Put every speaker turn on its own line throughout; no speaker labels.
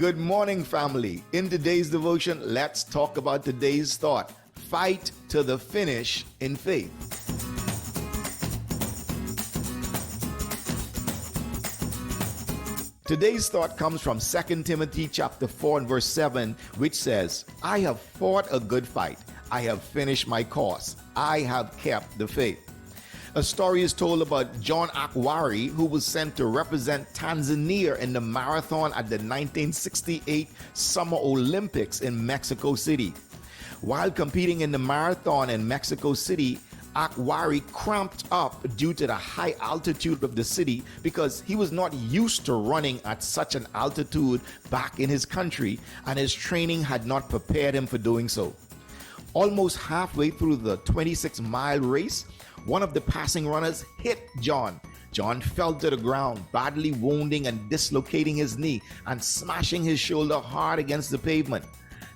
Good morning, family. In today's devotion, let's talk about today's thought. Fight to the finish in faith. Today's thought comes from 2 Timothy chapter 4 and verse 7, which says, I have fought a good fight. I have finished my course. I have kept the faith. A story is told about John Akwari, who was sent to represent Tanzania in the marathon at the 1968 Summer Olympics in Mexico City. While competing in the marathon in Mexico City, Akwari cramped up due to the high altitude of the city because he was not used to running at such an altitude back in his country, and his training had not prepared him for doing so. Almost halfway through the 26-mile race, one of the passing runners hit John. John fell to the ground, badly wounding and dislocating his knee and smashing his shoulder hard against the pavement.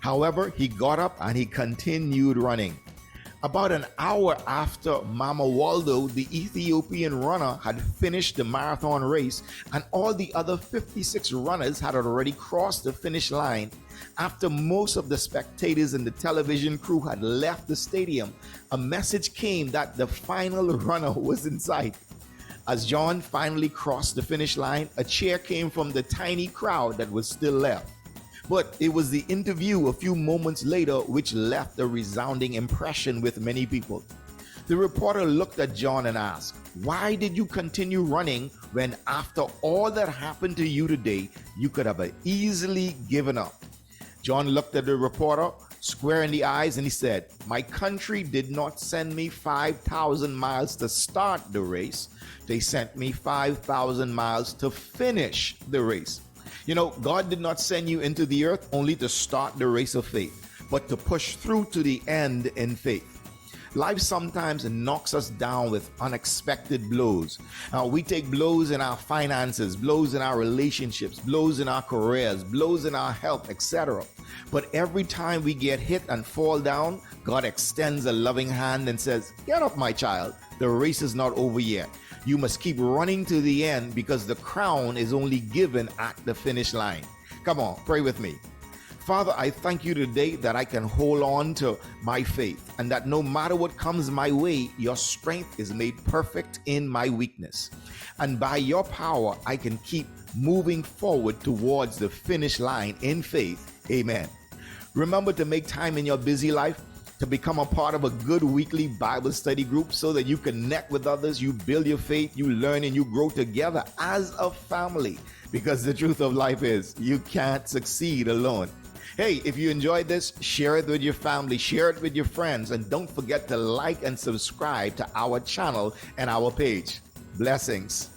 However, he got up and he continued running. About an hour after Mama Waldo, the Ethiopian runner, had finished the marathon race and all the other 56 runners had already crossed the finish line, after most of the spectators and the television crew had left the stadium, a message came that the final runner was in sight. As John finally crossed the finish line, a cheer came from the tiny crowd that was still left. But it was the interview a few moments later which left a resounding impression with many people. The reporter looked at John and asked, "Why did you continue running when after all that happened to you today, you could have easily given up?" John looked at the reporter square in the eyes and he said, "My country did not send me 5,000 miles to start the race. They sent me 5,000 miles to finish the race." You know, God did not send you into the earth only to start the race of faith, but to push through to the end in faith. Life sometimes knocks us down with unexpected blows. We take blows in our finances, blows in our relationships, blows in our careers, blows in our health, etc. But every time we get hit and fall down, God extends a loving hand and says, "Get up, my child. The race is not over yet. You must keep running to the end because the crown is only given at the finish line." Come on, pray with me. Father, I thank you today that I can hold on to my faith and that no matter what comes my way, your strength is made perfect in my weakness. And by your power, I can keep moving forward towards the finish line in faith. Amen. Remember to make time in your busy life to become a part of a good weekly Bible study group so that you connect with others, you build your faith, you learn and you grow together as a family. Because the truth of life is, you can't succeed alone. Hey, if you enjoyed this, share it with your family, share it with your friends, and don't forget to like and subscribe to our channel and our page. Blessings.